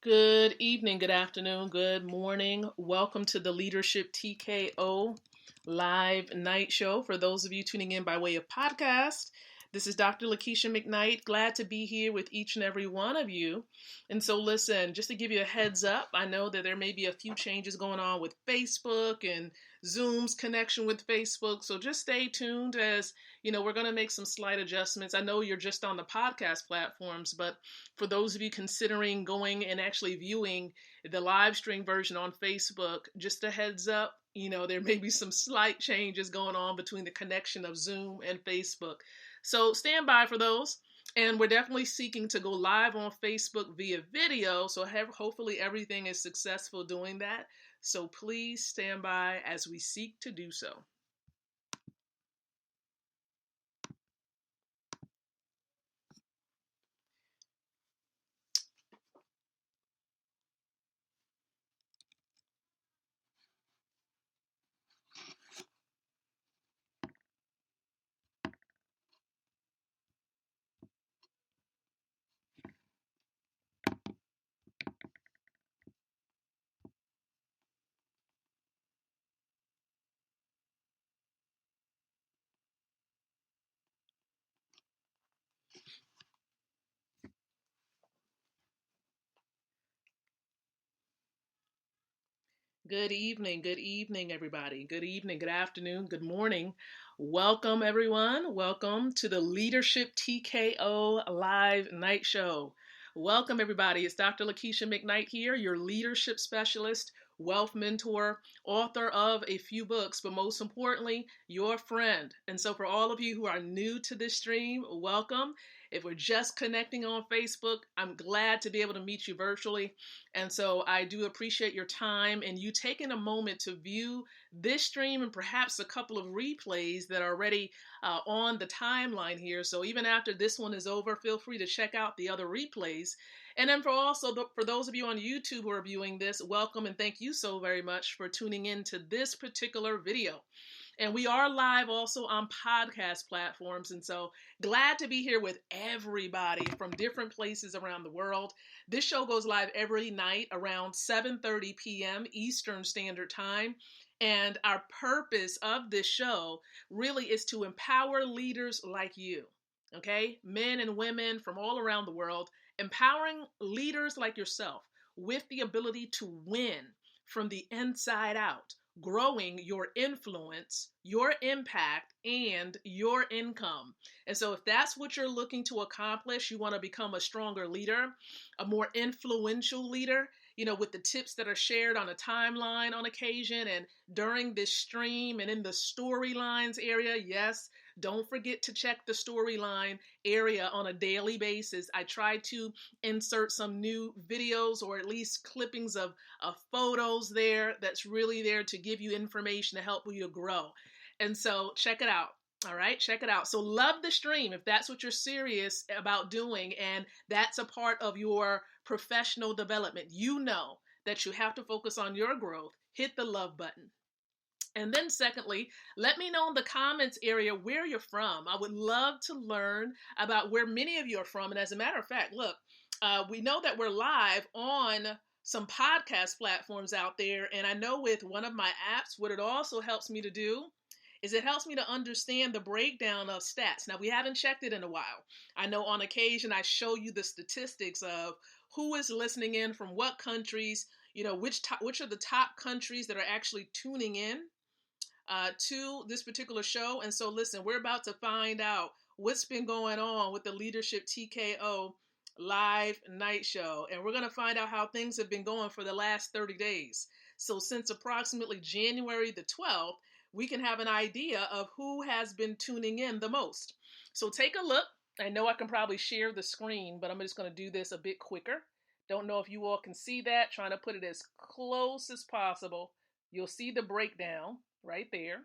Good evening, good afternoon, good morning. Welcome to the Leadership TKO live night show. For those of you tuning in by way of podcast, this is Dr. Lakeisha-mcknight. Glad to be here with each and every one of you. And so listen, just to give you a heads up, I know that there may be a few changes going on with Facebook and Zoom's connection with Facebook. So just stay tuned as, we're going to make some slight adjustments. I know you're just on the podcast platforms, but for those of you considering going and actually viewing the live stream version on Facebook, just a heads up, there may be some slight changes going on between the connection of Zoom and Facebook. So stand by for those. And we're definitely seeking to go live on Facebook via video. So hopefully everything is successful doing that. So please stand by as we seek to do so. Good evening, everybody. Good evening, good afternoon, good morning. Welcome, everyone. Welcome to the Leadership TKO Live Night Show. Welcome, everybody. It's Dr. Lakeisha-mcknight here, your leadership specialist, wealth mentor, author of a few books, but most importantly, your friend. And so for all of you who are new to this stream, welcome. If we're just connecting on Facebook, I'm glad to be able to meet you virtually. And so I do appreciate your time and you taking a moment to view this stream and perhaps a couple of replays that are already on the timeline here. So even after this one is over, feel free to check out the other replays. And then for those of you on YouTube who are viewing this, welcome and thank you so very much for tuning in to this particular video. And we are live also on podcast platforms. And so glad to be here with everybody from different places around the world. This show goes live every night around 7:30 p.m. Eastern Standard Time. And our purpose of this show really is to empower leaders like you, okay? Men and women from all around the world, empowering leaders like yourself with the ability to win from the inside out, growing your influence, your impact, and your income. And so if that's what you're looking to accomplish, you want to become a stronger leader, a more influential leader, with the tips that are shared on a timeline on occasion and during this stream and in the storylines area. Yes, don't forget to check the storyline area on a daily basis. I try to insert some new videos or at least clippings of photos there that's really there to give you information to help you to grow. And so check it out. All right, check it out. So love the stream if that's what you're serious about doing and that's a part of your professional development. You know that you have to focus on your growth. Hit the love button. And then secondly, let me know in the comments area where you're from. I would love to learn about where many of you are from. And as a matter of fact, look, we know that we're live on some podcast platforms out there. And I know with one of my apps, what it also helps me to do is it helps me to understand the breakdown of stats. Now, we haven't checked it in a while. I know on occasion I show you the statistics of who is listening in from what countries, which are the top countries that are actually tuning in to this particular show. And so listen, we're about to find out what's been going on with the Leadership TKO live night show. And we're going to find out how things have been going for the last 30 days. So since approximately January the 12th, we can have an idea of who has been tuning in the most. So take a look. I know I can probably share the screen, but I'm just going to do this a bit quicker. Don't know if you all can see that. Trying to put it as close as possible. You'll see the breakdown right there.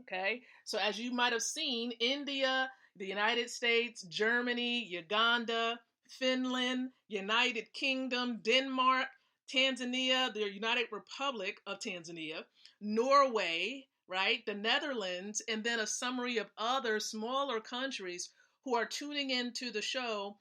Okay. So as you might have seen, India, the United States, Germany, Uganda, Finland, United Kingdom, Denmark, Tanzania, the United Republic of Tanzania, Norway, right, the Netherlands, and then a summary of other smaller countries who are tuning into the show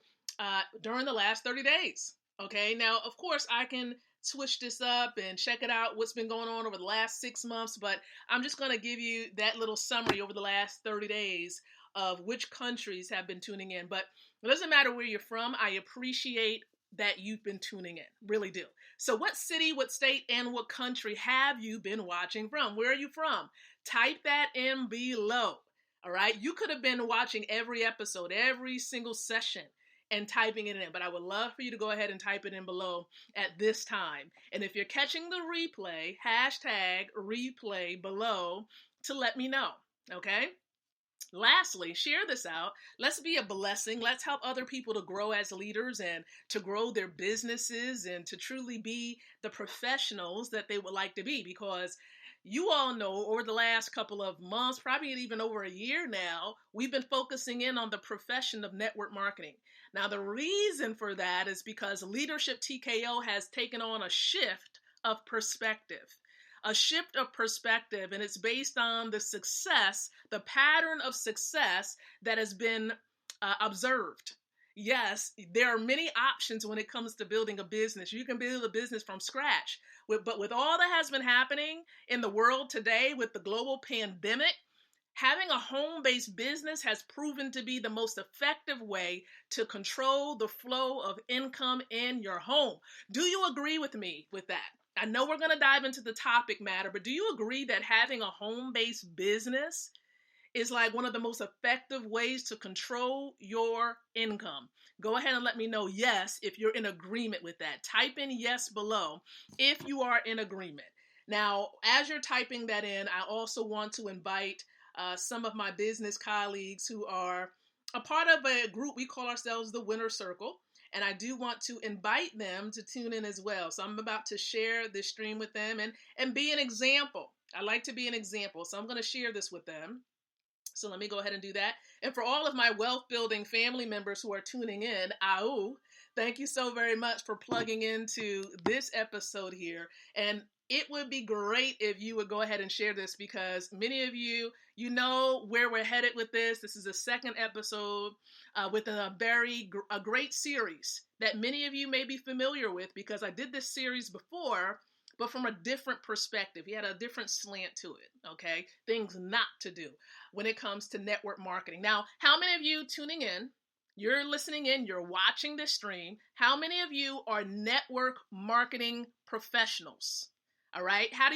during the last 30 days. Okay, now, of course, I can switch this up and check it out, what's been going on over the last 6 months, but I'm just going to give you that little summary over the last 30 days of which countries have been tuning in. But it doesn't matter where you're from, I appreciate that you've been tuning in, really do. So, what city, what state, and what country have you been watching from? Where are you from? Type that in below. All right, you could have been watching every episode, every single session and typing it in. But I would love for you to go ahead and type it in below at this time. And if you're catching the replay, hashtag replay below to let me know. Okay? Lastly, share this out. Let's be a blessing. Let's help other people to grow as leaders and to grow their businesses and to truly be the professionals that they would like to be, because you all know over the last couple of months, probably even over a year now, we've been focusing in on the profession of network marketing. Now, the reason for that is because Leadership TKO has taken on a shift of perspective. A shift of perspective, and it's based on the success, the pattern of success that has been observed. Yes, there are many options when it comes to building a business. You can build a business from scratch, but with all that has been happening in the world today with the global pandemic, having a home-based business has proven to be the most effective way to control the flow of income in your home. Do you agree with me with that? I know we're going to dive into the topic matter, but do you agree that having a home-based business is like one of the most effective ways to control your income? Go ahead and let me know yes if you're in agreement with that. Type in yes below if you are in agreement. Now, as you're typing that in, I also want to invite some of my business colleagues who are a part of a group we call ourselves the Winner Circle. And I do want to invite them to tune in as well. So I'm about to share this stream with them and be an example. I like to be an example. So I'm going to share this with them. So let me go ahead and do that. And for all of my wealth building family members who are tuning in, thank you so very much for plugging into this episode here. And it would be great if you would go ahead and share this, because many of you, you know where we're headed with this. This is the second episode with a great series that many of you may be familiar with, because I did this series before, but from a different perspective. He had a different slant to it, okay? Things not to do when it comes to network marketing. Now, how many of you tuning in, you're listening in, you're watching this stream, how many of you are network marketing professionals? All right. How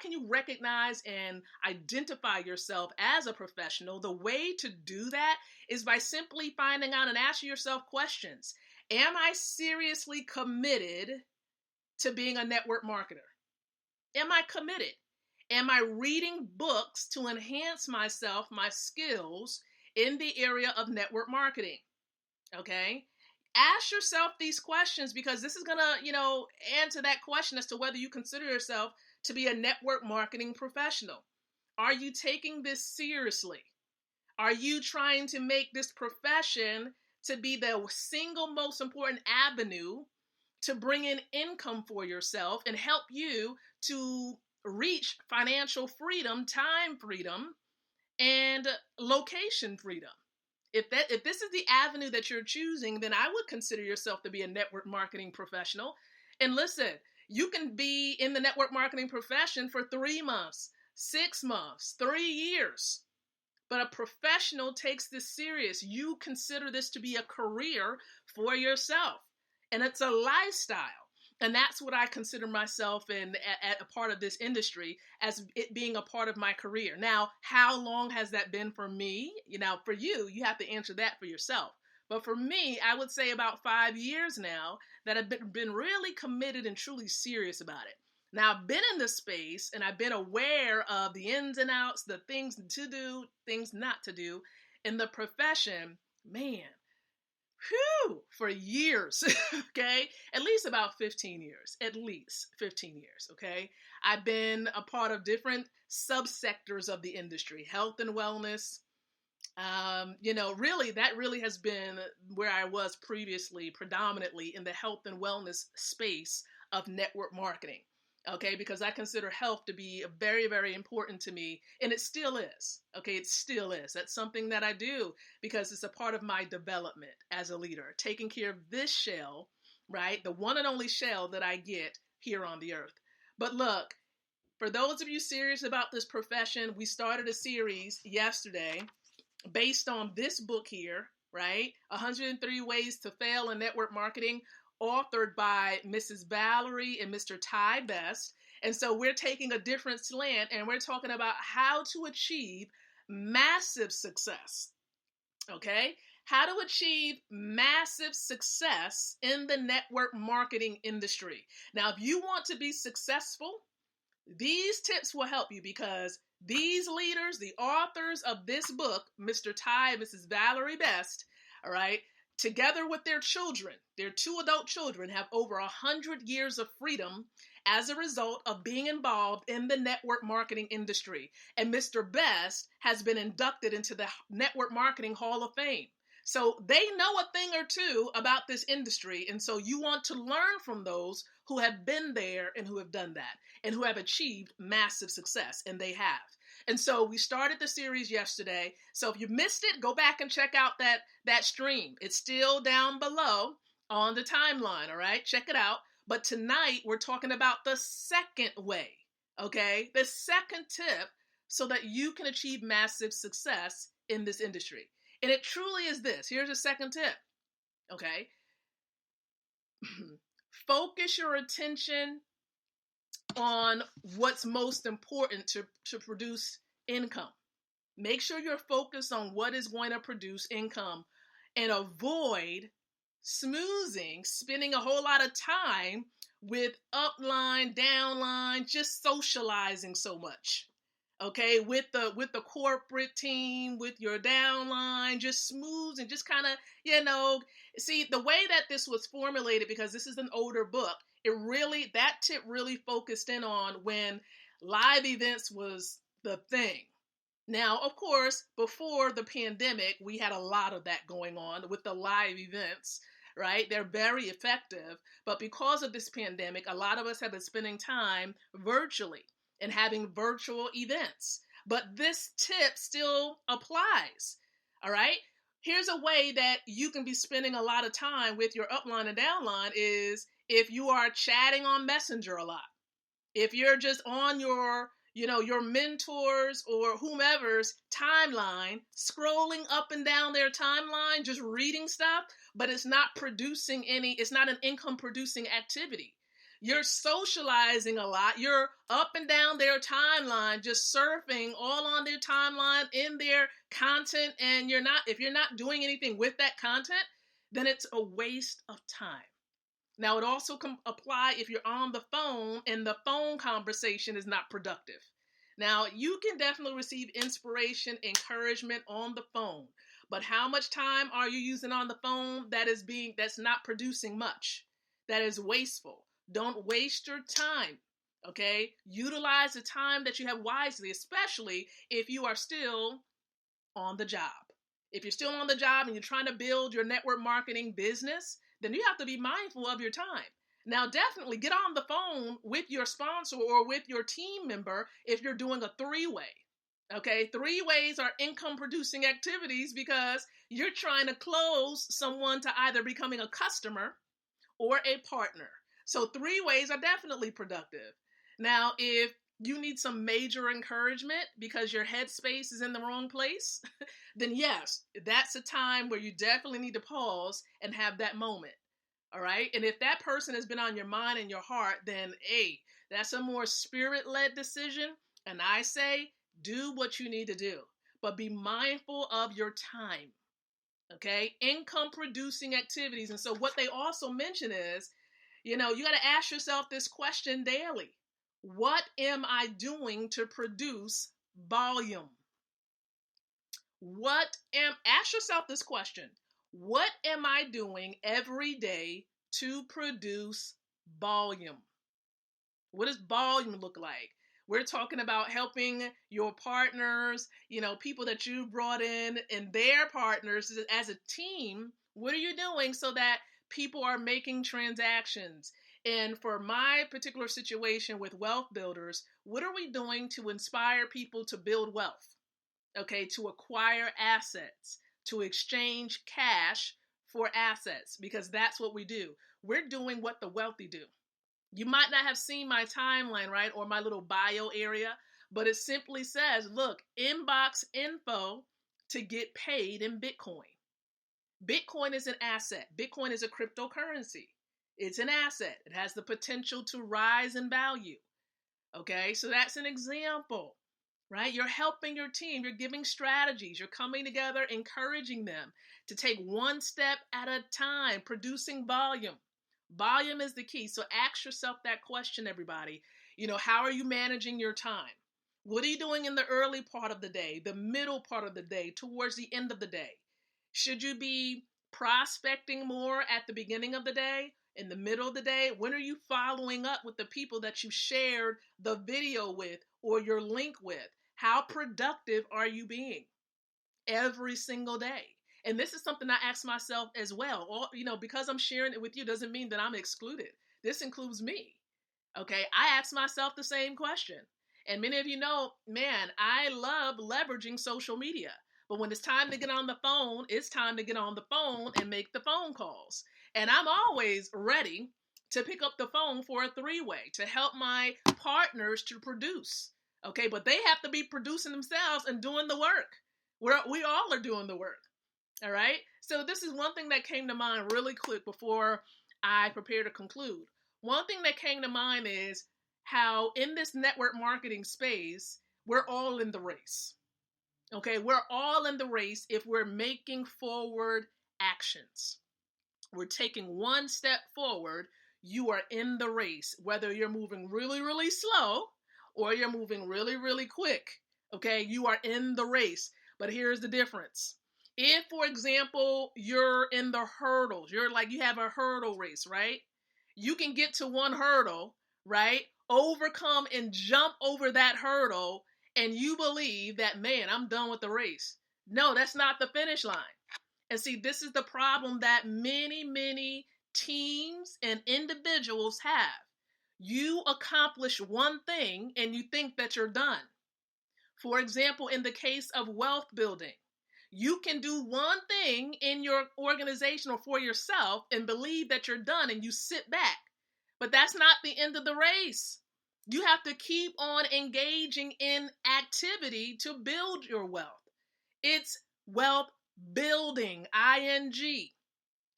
can you recognize and identify yourself as a professional? The way to do that is by simply finding out and asking yourself questions. Am I seriously committed to being a network marketer? Am I committed? Am I reading books to enhance myself, my skills in the area of network marketing? Okay. Ask yourself these questions, because this is going to, answer that question as to whether you consider yourself to be a network marketing professional. Are you taking this seriously? Are you trying to make this profession to be the single most important avenue to bring in income for yourself and help you to reach financial freedom, time freedom, and location freedom? If this is the avenue that you're choosing, then I would consider yourself to be a network marketing professional. And listen, you can be in the network marketing profession for 3 months, 6 months, 3 years. But a professional takes this serious. You consider this to be a career for yourself. And it's a lifestyle. And that's what I consider myself at a part of this industry, as it being a part of my career. Now, how long has that been for me? For you, you have to answer that for yourself. But for me, I would say about 5 years now that I've been really committed and truly serious about it. Now, I've been in this space and I've been aware of the ins and outs, the things to do, things not to do in the profession, man. For years, okay? At least about 15 years, okay? I've been a part of different subsectors of the industry, health and wellness. That really has been where I was previously, predominantly in the health and wellness space of network marketing. Okay, because I consider health to be very, very important to me, and it still is. Okay, it still is. That's something that I do because it's a part of my development as a leader, taking care of this shell right? The one and only shell that I get here on the earth. But look, for those of you serious about this profession, we started a series yesterday based on this book here, right? 103 Ways to Fail in Network Marketing, authored by Mrs. Valerie and Mr. Ty Best. And so we're taking a different slant and we're talking about how to achieve massive success. Okay? How to achieve massive success in the network marketing industry. Now, if you want to be successful, these tips will help you because these leaders, the authors of this book, Mr. Ty and Mrs. Valerie Best, all right, together with their children, their 2 adult children, have over 100 years of freedom as a result of being involved in the network marketing industry. And Mr. Best has been inducted into the Network Marketing Hall of Fame. So they know a thing or two about this industry. And so you want to learn from those who have been there and who have done that and who have achieved massive success. And they have. And so we started the series yesterday. So if you missed it, go back and check out that stream. It's still down below on the timeline. All right, check it out. But tonight we're talking about the second way. Okay, the second tip so that you can achieve massive success in this industry. And it truly is this. Here's a second tip. Okay. Focus your attention on what's most important to produce income. Make sure you're focused on what is going to produce income and avoid spending a whole lot of time with upline, downline, just socializing so much. Okay, with the corporate team, with your downline, just smooth and just kind of, see the way that this was formulated, because this is an older book, that tip really focused in on when live events was the thing. Now, of course, before the pandemic, we had a lot of that going on with the live events, right? They're very effective, but because of this pandemic, a lot of us have been spending time virtually and having virtual events. But this tip still applies, all right? Here's a way that you can be spending a lot of time with your upline and downline is if you are chatting on Messenger a lot. If you're just on your mentors or whomever's timeline, scrolling up and down their timeline, just reading stuff, but it's not an income producing activity. You're socializing a lot. You're up and down their timeline, just surfing all on their timeline in their content. And if you're not doing anything with that content, then it's a waste of time. Now, it also can apply if you're on the phone and the phone conversation is not productive. Now, you can definitely receive inspiration, encouragement on the phone, but how much time are you using on the phone that's not producing much? That is wasteful. Don't waste your time, okay? Utilize the time that you have wisely, especially if you are still on the job. If you're still on the job and you're trying to build your network marketing business, then you have to be mindful of your time. Now, definitely get on the phone with your sponsor or with your team member if you're doing a 3-way. Okay, 3 ways are income producing activities because you're trying to close someone to either becoming a customer or a partner. So 3 ways are definitely productive. Now, if you need some major encouragement because your headspace is in the wrong place, then yes, that's a time where you definitely need to pause and have that moment. All right. And if that person has been on your mind and your heart, then hey, that's a more spirit-led decision. And I say, do what you need to do, but be mindful of your time. Okay. Income producing activities. And so what they also mention is, you got to ask yourself this question daily. What am I doing to produce volume? Ask yourself this question. What am I doing every day to produce volume? What does volume look like? We're talking about helping your partners, people that you brought in and their partners as a team. What are you doing so that people are making transactions? And for my particular situation with wealth builders, what are we doing to inspire people to build wealth? Okay, to acquire assets, to exchange cash for assets, because that's what we do. We're doing what the wealthy do. You might not have seen my timeline, right? Or my little bio area, but it simply says, look, inbox info to get paid in Bitcoin. Bitcoin is an asset. Bitcoin is a cryptocurrency. It's an asset. It has the potential to rise in value. Okay, so that's an example, right? You're helping your team. You're giving strategies. You're coming together, encouraging them to take one step at a time, producing volume. Volume is the key. So ask yourself that question, everybody. How are you managing your time? What are you doing in the early part of the day, the middle part of the day, towards the end of the day? Should you be prospecting more at the beginning of the day, in the middle of the day? When are you following up with the people that you shared the video with or your link with? How productive are you being every single day? And this is something I ask myself as well. Because I'm sharing it with you doesn't mean that I'm excluded. This includes me. Okay, I ask myself the same question. And many of you know, man, I love leveraging social media. But when it's time to get on the phone, it's time to get on the phone and make the phone calls. And I'm always ready to pick up the phone for a three-way to help my partners to produce. Okay, but they have to be producing themselves and doing the work. We all are doing the work. All right. So this is one thing that came to mind really quick before I prepare to conclude. One thing that came to mind is how in this network marketing space, we're all in the race. Okay, we're all in the race if we're making forward actions. We're taking one step forward. You are in the race, whether you're moving really, really slow or you're moving really, really quick. Okay, you are in the race. But here's the difference. If, for example, you're in the hurdles, you have a hurdle race, right? You can get to one hurdle, right? Overcome and jump over that hurdle, and you believe that, man, I'm done with the race. No, that's not the finish line. And see, this is the problem that many, many teams and individuals have. You accomplish one thing and you think that you're done. For example, in the case of wealth building, you can do one thing in your organization or for yourself and believe that you're done and you sit back. But that's not the end of the race. You have to keep on engaging in activity to build your wealth. It's wealth building, ing.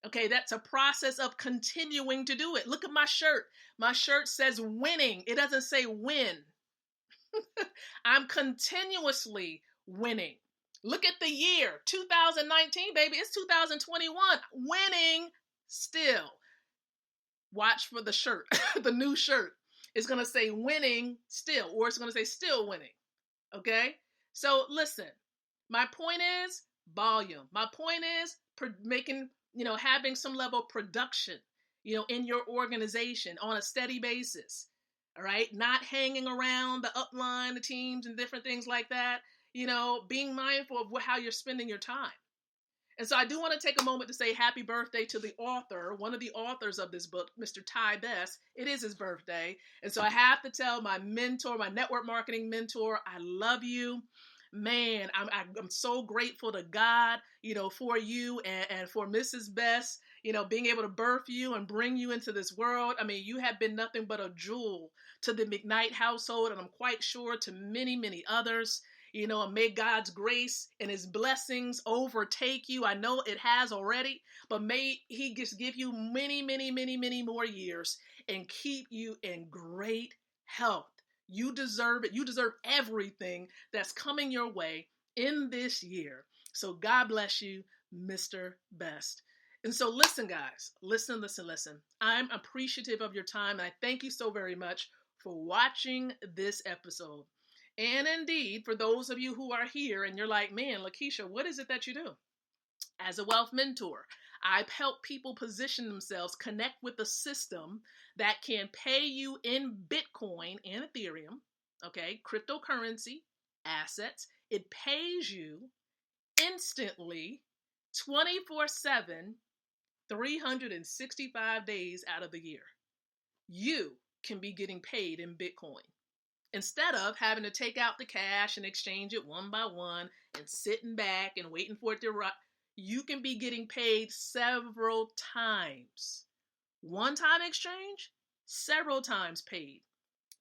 Okay, that's a process of continuing to do it. Look at my shirt. My shirt says winning. It doesn't say win. I'm continuously winning. Look at the year, 2019, baby. It's 2021. Winning still. Watch for the shirt, the new shirt. It's going to say winning still, or it's going to say still winning. Okay? So listen, my point is volume. My point is having some level of production, in your organization on a steady basis. All right? Not hanging around the upline, the teams and different things like that. Being mindful of how you're spending your time. And so I do want to take a moment to say happy birthday to the author, one of the authors of this book, Mr. Ty Best. It is his birthday. And so I have to tell my mentor, my network marketing mentor, I love you. Man, I'm so grateful to God, for you and for Mrs. Best, being able to birth you and bring you into this world. I mean, you have been nothing but a jewel to the McKnight household, and I'm quite sure to many, many others. And may God's grace and his blessings overtake you. I know it has already, but may he just give you many, many, many, many more years and keep you in great health. You deserve it. You deserve everything that's coming your way in this year. So God bless you, Mr. Best. And so listen, guys, listen. I'm appreciative of your time. And I thank you so very much for watching this episode. And indeed, for those of you who are here and you're like, man, Lakeisha, what is it that you do? As a wealth mentor, I help people position themselves, connect with a system that can pay you in Bitcoin and Ethereum, okay, cryptocurrency, assets. It pays you instantly, 24/7, 365 days out of the year. You can be getting paid in Bitcoin. Instead of having to take out the cash and exchange it one by one and sitting back and waiting for it to you can be getting paid several times. One-time exchange, several times paid,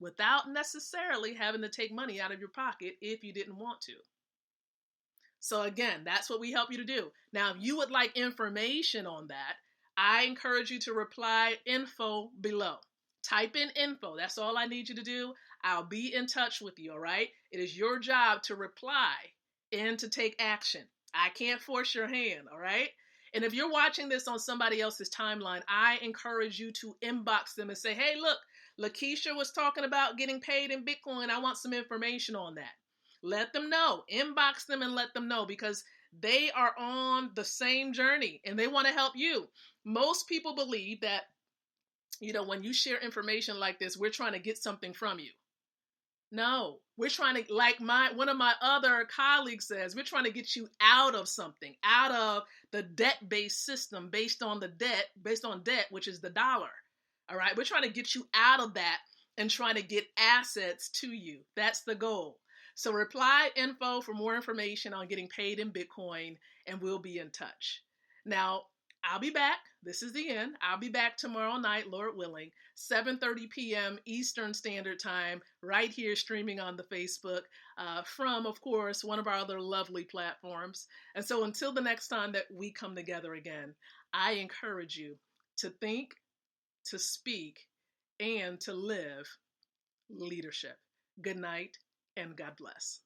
without necessarily having to take money out of your pocket if you didn't want to. So again, that's what we help you to do. Now, if you would like information on that, I encourage you to reply info below. Type in info. That's all I need you to do. I'll be in touch with you, all right? It is your job to reply and to take action. I can't force your hand, all right? And if you're watching this on somebody else's timeline, I encourage you to inbox them and say, hey, look, Lakeisha was talking about getting paid in Bitcoin. I want some information on that. Let them know. Inbox them and let them know, because they are on the same journey and they want to help you. Most people believe that, when you share information like this, we're trying to get something from you. No, we're trying to, like one of my other colleagues says, we're trying to get you out of something, out of the debt-based system based on debt, which is the dollar. All right. We're trying to get you out of that and trying to get assets to you. That's the goal. So reply info for more information on getting paid in Bitcoin, and we'll be in touch. Now, I'll be back. This is the end. I'll be back tomorrow night, Lord willing, 7:30 p.m. Eastern Standard Time, right here streaming on the Facebook from, of course, one of our other lovely platforms. And so until the next time that we come together again, I encourage you to think, to speak, and to live leadership. Good night and God bless.